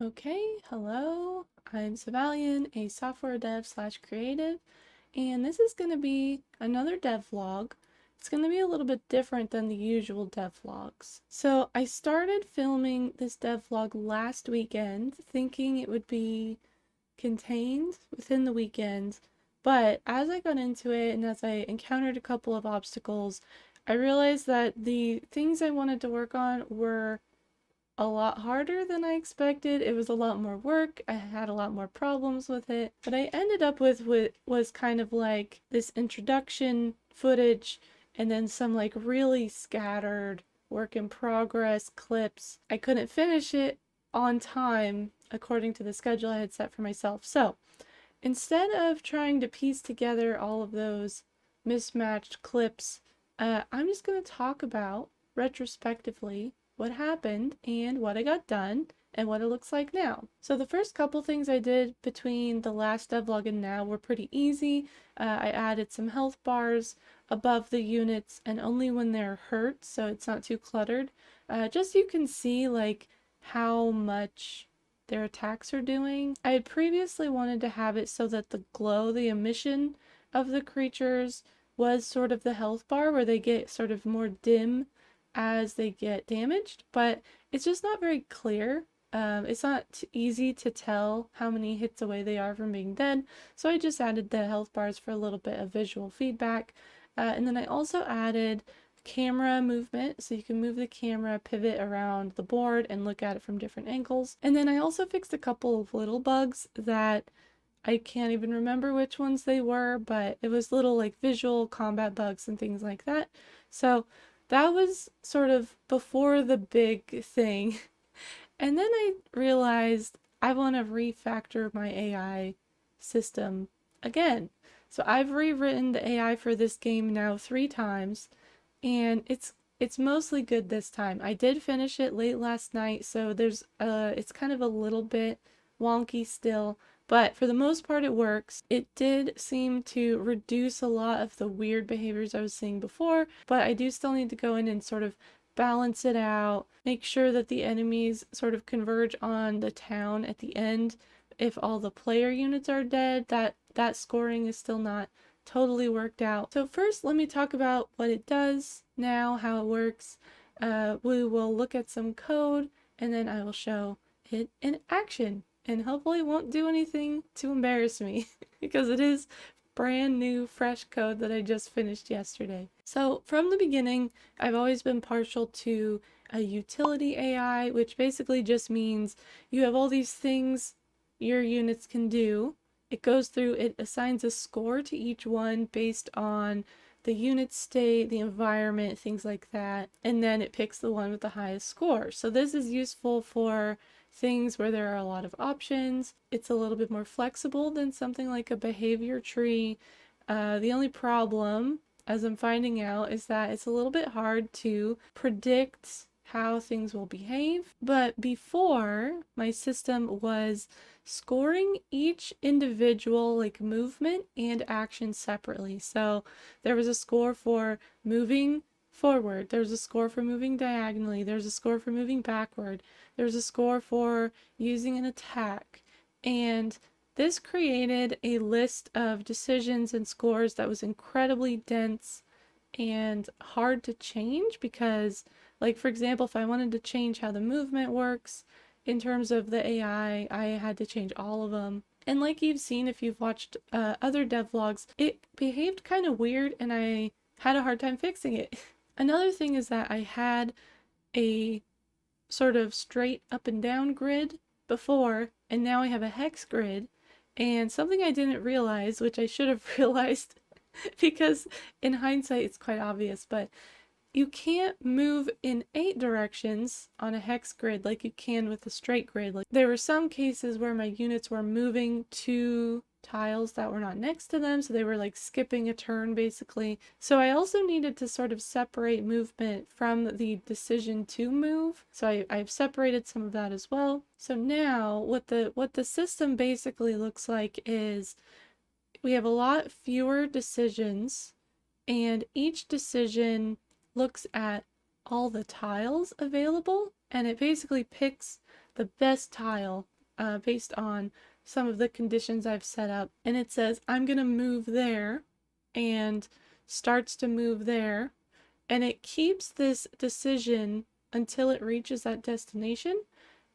Okay, hello, I'm Savalian, a software dev slash creative, and this is going to be another devlog. It's going to be a little bit different than the usual devlogs. So I started filming this devlog last weekend, thinking it would be contained within the weekend, but as I got into it and as I encountered a couple of obstacles, I realized that the things I wanted to work on were a lot harder than I expected. It was a lot more work. I had a lot more problems with it. But I ended up with what was kind of like this introduction footage and then some like really scattered work in progress clips. I couldn't finish it on time according to the schedule I had set for myself. So instead of trying to piece together all of those mismatched clips, I'm just going to talk about retrospectively what happened and what I got done and what it looks like now. So the first couple things I did between the last devlog and now were pretty easy. I added some health bars above the units and only when they're hurt, so it's not too cluttered. Just so you can see like how much their attacks are doing. I had previously wanted to have it so that the glow, the emission of the creatures was sort of the health bar where they get sort of more dim as they get damaged, but it's just not very clear. It's not easy to tell how many hits away they are from being dead, so I just added the health bars for a little bit of visual feedback. And then I also added camera movement, so you can move the camera, pivot around the board, and look at it from different angles. And then I also fixed a couple of little bugs that I can't even remember which ones they were, but it was little like visual combat bugs and things like that. So that was sort of before the big thing. And then I realized I want to refactor my AI system again. So I've rewritten the AI for this game now 3 times, and it's mostly good this time. I did finish it late last night, so there's it's kind of a little bit wonky still, but for the most part it works. It did seem to reduce a lot of the weird behaviors I was seeing before, but I do still need to go in and sort of balance it out, make sure that the enemies sort of converge on the town at the end. If all the player units are dead, that scoring is still not totally worked out. So first, let me talk about what it does now, how it works. We will look at some code, and then I will show it in action. And hopefully it won't do anything to embarrass me, because it is brand new, fresh code that I just finished yesterday. So from the beginning, I've always been partial to a utility AI, which basically just means you have all these things your units can do. It goes through, it assigns a score to each one based on the unit state, the environment, things like that, and then it picks the one with the highest score. So this is useful for things where there are a lot of options. It's a little bit more flexible than something like a behavior tree. The only problem, as I'm finding out, is that it's a little bit hard to predict how things will behave. But before, my system was scoring each individual like movement and action separately. So there was a score for moving forward, there's a score for moving diagonally, there's a score for moving backward, there's a score for using an attack, and this created a list of decisions and scores that was incredibly dense and hard to change because, like, for example, if I wanted to change how the movement works in terms of the AI, I had to change all of them. And like you've seen if you've watched other devlogs, it behaved kind of weird and I had a hard time fixing it. Another thing is that I had a sort of straight up and down grid before, and now I have a hex grid. And something I didn't realize, which I should have realized because in hindsight it's quite obvious, but you can't move in 8 directions on a hex grid like you can with a straight grid. Like there were some cases where my units were moving to tiles that were not next to them, so they were like skipping a turn basically. So I also needed to sort of separate movement from the decision to move. So I've separated some of that as well. So now what the system basically looks like is we have a lot fewer decisions, and each decision looks at all the tiles available, and it basically picks the best tile based on some of the conditions I've set up. And it says, I'm going to move there, and starts to move there. And it keeps this decision until it reaches that destination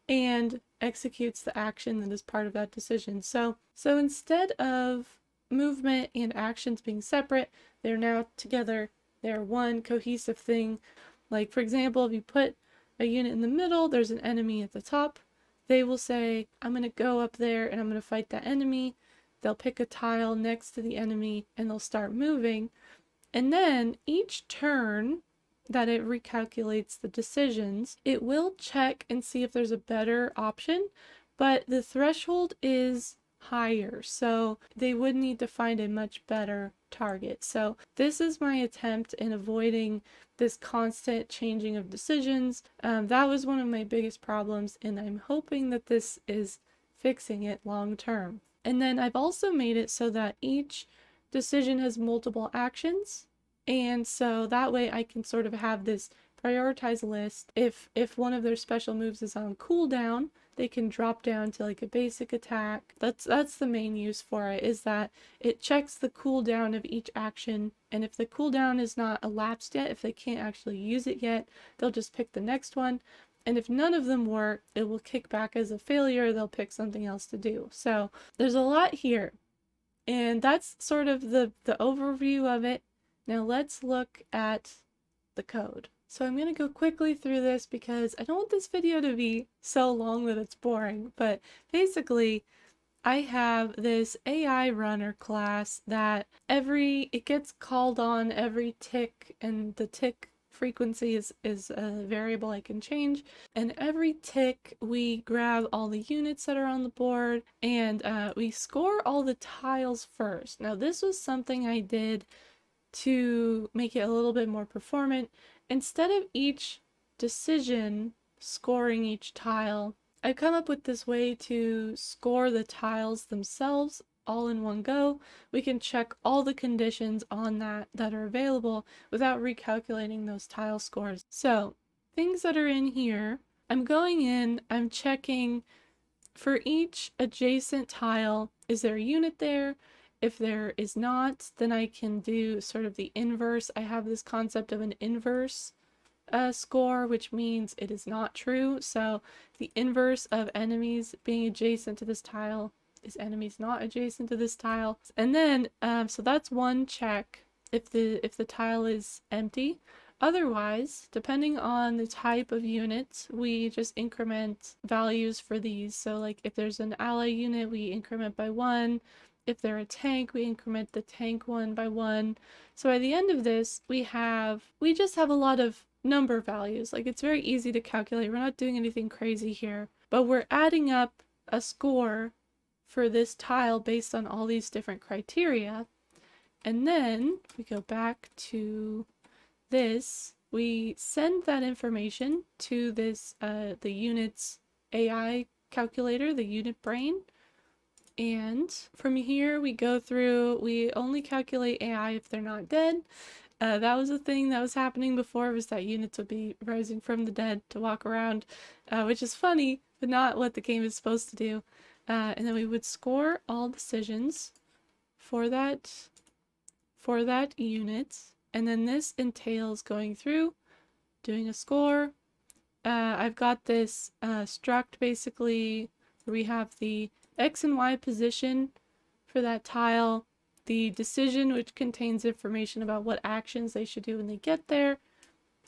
and executes the action that is part of that decision. So instead of movement and actions being separate, they're now together. They're one cohesive thing. Like, for example, if you put a unit in the middle, there's an enemy at the top. They will say, I'm going to go up there and I'm going to fight that enemy. They'll pick a tile next to the enemy and they'll start moving. And then each turn that it recalculates the decisions, it will check and see if there's a better option, but the threshold is higher, so they would need to find a much better target. So this is my attempt in avoiding this constant changing of decisions. That was one of my biggest problems, and I'm hoping that this is fixing it long term. And then I've also made it so that each decision has multiple actions, and so that way I can sort of have this prioritized list. If one of their special moves is on cooldown, they can drop down to like a basic attack. That's the main use for it, is that it checks the cooldown of each action, and if the cooldown is not elapsed yet, if they can't actually use it yet, they'll just pick the next one. And if none of them work, it will kick back as a failure. They'll pick something else to do. So there's a lot here. And that's sort of the overview of it. Now let's look at the code. So I'm going to go quickly through this because I don't want this video to be so long that it's boring. But basically, I have this AI runner class that it gets called on every tick, and the tick frequency is a variable I can change. And every tick, we grab all the units that are on the board, and we score all the tiles first. Now this was something I did to make it a little bit more performant. Instead of each decision scoring each tile, I've come up with this way to score the tiles themselves all in one go. We can check all the conditions on that are available without recalculating those tile scores. So things that are in here, I'm going in, I'm checking for each adjacent tile, is there a unit there? If there is not, then I can do sort of the inverse. I have this concept of an inverse score, which means it is not true. So the inverse of enemies being adjacent to this tile is enemies not adjacent to this tile. And then, so that's one check if the tile is empty. Otherwise, depending on the type of unit, we just increment values for these. So like if there's an ally unit, we increment by 1. If they're a tank, we increment the tank 1 by 1. So by the end of this, we just have a lot of number values. Like, it's very easy to calculate. We're not doing anything crazy here, but we're adding up a score for this tile based on all these different criteria. And then we go back to this, we send that information to this, the unit's AI calculator, the unit brain. And from here we go through, we only calculate AI if they're not dead. That was a thing that was happening before, was that units would be rising from the dead to walk around, which is funny, but not what the game is supposed to do. And then we would score all decisions for that unit. And then this entails going through, doing a score. I've got this struct basically, where we have the X and Y position for that tile, the decision, which contains information about what actions they should do when they get there,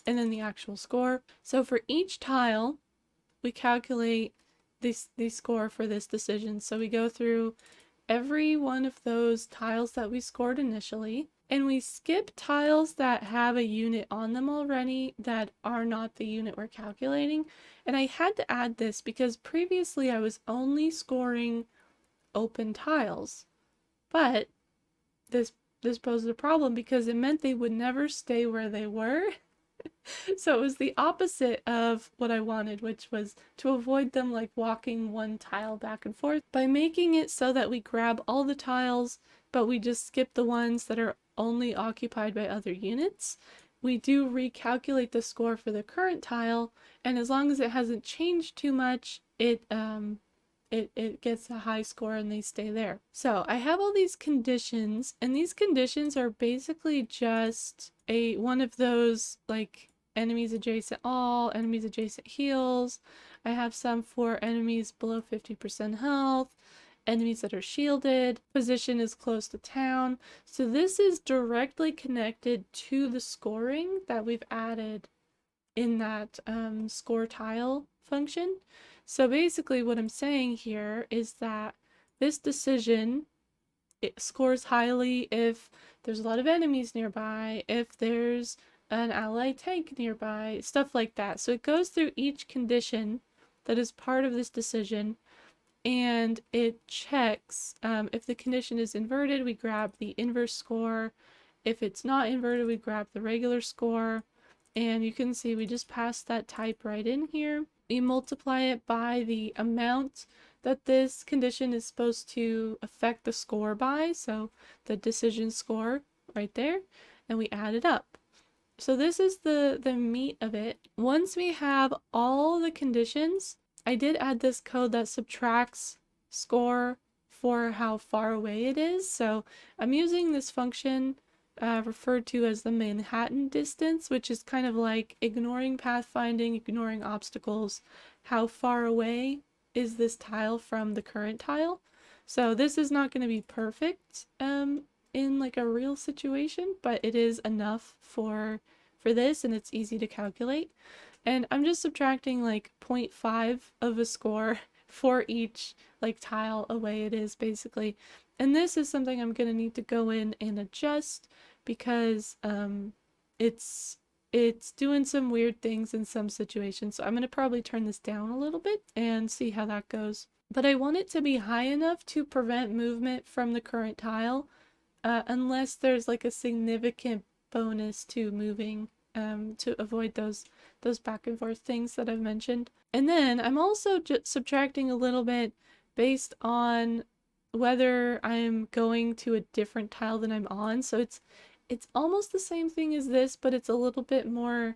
and then the actual score. So for each tile, we calculate the score for this decision. So we go through every one of those tiles that we scored initially, and we skip tiles that have a unit on them already that are not the unit we're calculating. And I had to add this because previously I was only scoring open tiles, but this posed a problem because it meant they would never stay where they were. So it was the opposite of what I wanted, which was to avoid them like walking one tile back and forth. By making it so that we grab all the tiles, but we just skip the ones that are only occupied by other units, we do recalculate the score for the current tile, and as long as it hasn't changed too much, it gets a high score and they stay there. So I have all these conditions, and these conditions are basically just one of those like enemies adjacent all, enemies adjacent heals. I have some for enemies below 50% health, enemies that are shielded, position is close to town. So this is directly connected to the scoring that we've added in that score tile function. So basically what I'm saying here is that this decision, it scores highly if there's a lot of enemies nearby, if there's an ally tank nearby, stuff like that. So it goes through each condition that is part of this decision, and it checks if the condition is inverted, we grab the inverse score. If it's not inverted, we grab the regular score. And you can see we just passed that type right in here. We multiply it by the amount that this condition is supposed to affect the score by, so the decision score right there, and we add it up. So this is the meat of it. Once we have all the conditions, I did add this code that subtracts score for how far away it is. So I'm using this function referred to as the Manhattan distance, which is kind of like ignoring pathfinding, ignoring obstacles. How far away is this tile from the current tile? So this is not going to be perfect in like a real situation, but it is enough for this, and it's easy to calculate. And I'm just subtracting like 0.5 of a score for each like tile away it is basically. And this is something I'm going to need to go in and adjust because it's doing some weird things in some situations. So I'm going to probably turn this down a little bit and see how that goes. But I want it to be high enough to prevent movement from the current tile, unless there's like a significant bonus to moving, to avoid those back and forth things that I've mentioned. And then I'm also just subtracting a little bit based on whether I'm going to a different tile than I'm on. So it's almost the same thing as this, but it's a little bit more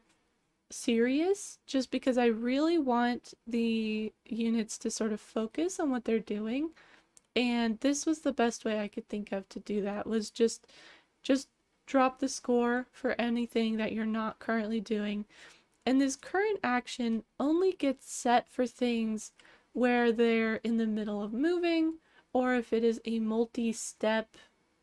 serious, just because I really want the units to sort of focus on what they're doing. And this was the best way I could think of to do that, was just drop the score for anything that you're not currently doing. And this current action only gets set for things where they're in the middle of moving, or if it is a multi-step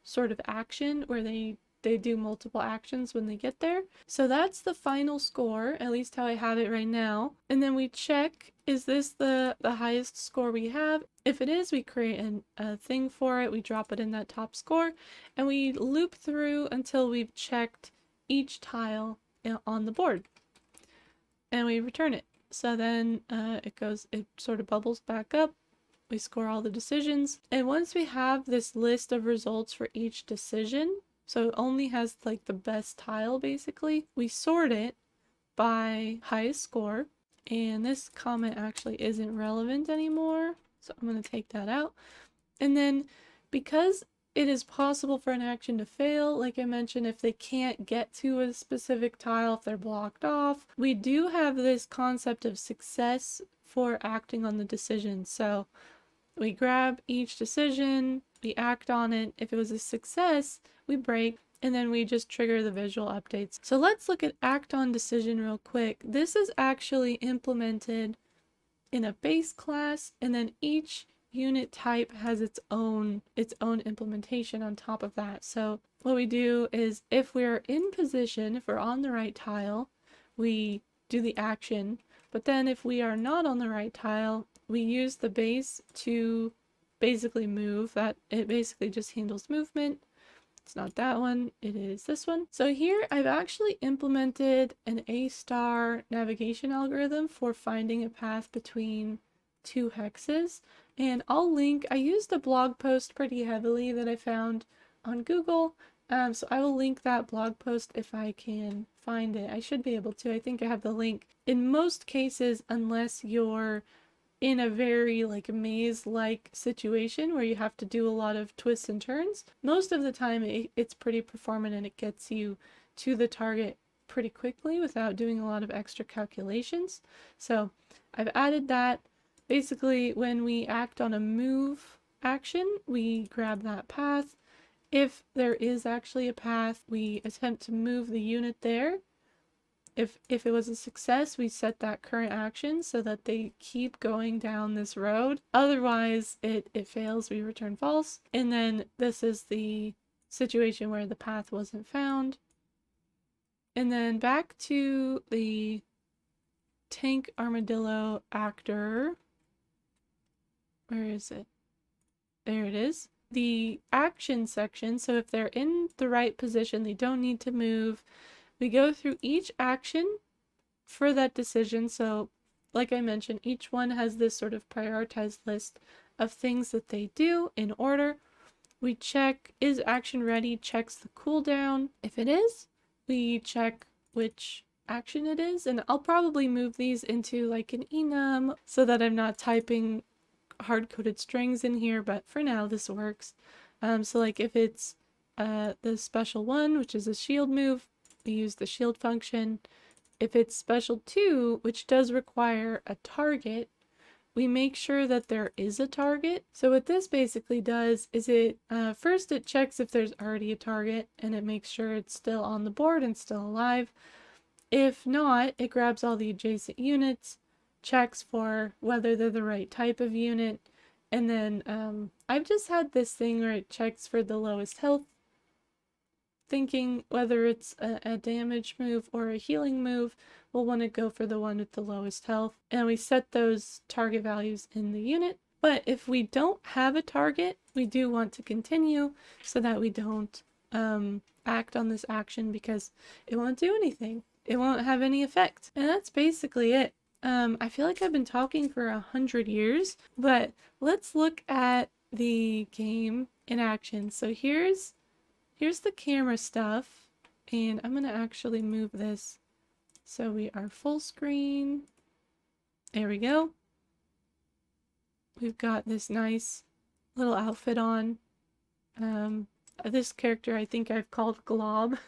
sort of action where they do multiple actions when they get there. So that's the final score, at least how I have it right now. And then we check, is this the highest score we have? If it is, we create a thing for it, we drop it in that top score, and we loop through until we've checked each tile on the board. And we return it. So then it sort of bubbles back up. We score all the decisions. And once we have this list of results for each decision, so it only has like the best tile basically, we sort it by highest score. And this comment actually isn't relevant anymore, so I'm going to take that out. And then because it is possible for an action to fail, like I mentioned, if they can't get to a specific tile, if they're blocked off, we do have this concept of success for acting on the decision. So we grab each decision, we act on it. If it was a success, we break, and then we just trigger the visual updates. So let's look at act on decision real quick. This is actually implemented in a base class, and then each unit type has its own implementation on top of that. So what we do is, if we're in position, if we're on the right tile, we do the action. But then if we are not on the right tile, we use the base to basically move. That it basically just handles movement. It's not that one, it is this one. So here I've actually implemented an A-star navigation algorithm for finding a path between two hexes. And I'll link, I used a blog post pretty heavily that I found on Google. So I will link that blog post if I can find it. I should be able to. I think I have the link. In most cases, unless you're in a very like maze-like situation where you have to do a lot of twists and turns, most of the time it's pretty performant and it gets you to the target pretty quickly without doing a lot of extra calculations. So I've added that. Basically, when we act on a move action, we grab that path. If there is actually a path, we attempt to move the unit there. If it was a success, we set that current action so that they keep going down this road. Otherwise, it fails, we return false. And then this is the situation where the path wasn't found. And then back to the tank armadillo actor. Where is it? There it is. The action section, so if they're in the right position, they don't need to move. We go through each action for that decision. So like I mentioned, each one has this sort of prioritized list of things that they do in order. We check, is action ready, checks the cooldown. If it is, we check which action it is, and I'll probably move these into like an enum so that I'm not typing hard-coded strings in here, but for now this works. So like if it's the special one, which is a shield move, we use the shield function. If it's special 2, which does require a target, we make sure that there is a target. So what this basically does is it first it checks if there's already a target and it makes sure it's still on the board and still alive. If not, it grabs all the adjacent units, checks for whether they're the right type of unit, and then I've just had this thing where it checks for the lowest health, thinking whether it's a damage move or a healing move, we'll want to go for the one with the lowest health. And we set those target values in the unit. But if we don't have a target, we do want to continue so that we don't act on this action because it won't do anything. It won't have any effect. And that's basically it. I feel like I've been talking for 100 years, but let's look at the game in action. So here's the camera stuff, and I'm gonna actually move this so we are full screen. There we go. We've got this nice little outfit on. This character I think I've called Glob.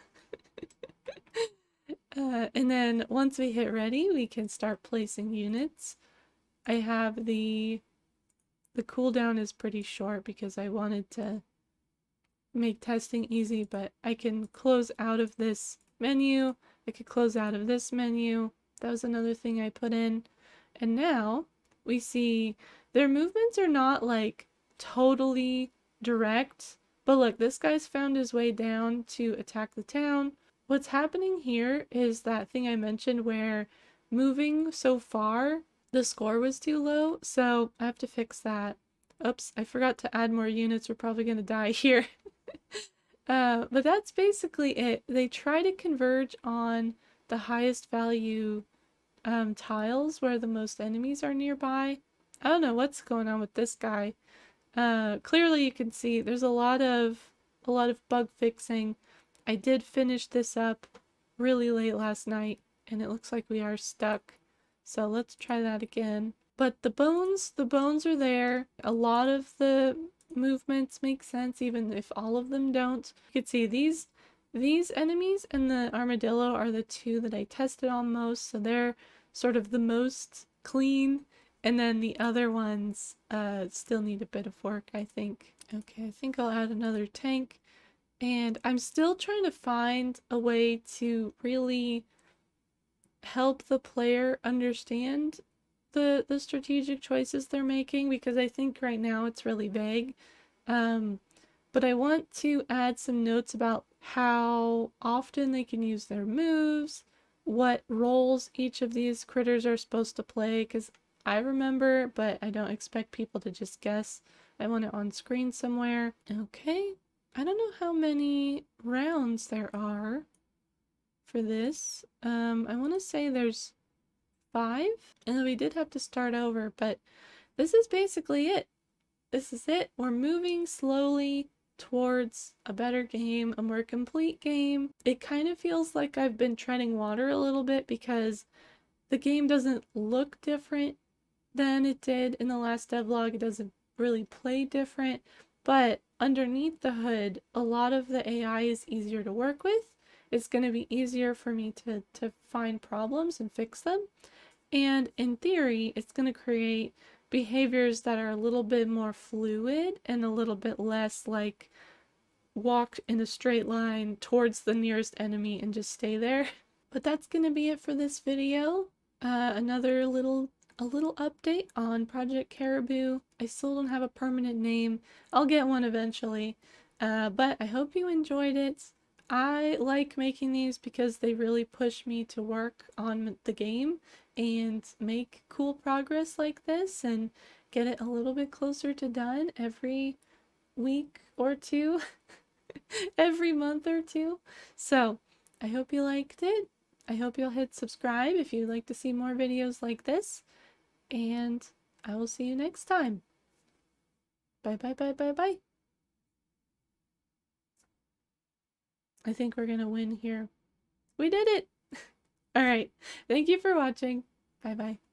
And then once we hit ready, we can start placing units. I have the cooldown is pretty short because I wanted to make testing easy, but I can close out of this menu. I could close out of this menu. That was another thing I put in. And now we see their movements are not like totally direct, but look, this guy's found his way down to attack the town. What's happening here is that thing I mentioned where moving so far, the score was too low, so I have to fix that. Oops, I forgot to add more units. We're probably gonna die here. But that's basically it. They try to converge on the highest value tiles where the most enemies are nearby. I don't know what's going on with this guy. Clearly you can see there's a lot of bug fixing. I did finish this up really late last night and it looks like we are stuck. So let's try that again. But the bones are there. A lot of the movements make sense even if all of them don't. You can see these enemies and the armadillo are the two that I tested on most, so they're sort of the most clean, and then the other ones still need a bit of work, I think. Okay, I think I'll add another tank, and I'm still trying to find a way to really help the player understand the strategic choices they're making, because I think right now it's really vague. But I want to add some notes about how often they can use their moves, what roles each of these critters are supposed to play, because I remember, but I don't expect people to just guess. I want it on screen somewhere. Okay, I don't know how many rounds there are for this. I want to say there's 5, and then we did have to start over, but this is basically it. This is it. We're moving slowly towards a better game, a more complete game. It kind of feels like I've been treading water a little bit because the game doesn't look different than it did in the last devlog. It doesn't really play different, but underneath the hood, a lot of the AI is easier to work with, it's going to be easier for me to find problems and fix them. And in theory, it's going to create behaviors that are a little bit more fluid and a little bit less like walk in a straight line towards the nearest enemy and just stay there. But that's going to be it for this video. Another a little update on Project Caribou. I still don't have a permanent name. I'll get one eventually. But I hope you enjoyed it. I like making these because they really push me to work on the game and make cool progress like this and get it a little bit closer to done every week or two, every month or two. So I hope you liked it. I hope you'll hit subscribe if you'd like to see more videos like this. And I will see you next time. Bye bye bye bye bye. I think we're gonna win here. We did it! Alright, thank you for watching. Bye bye.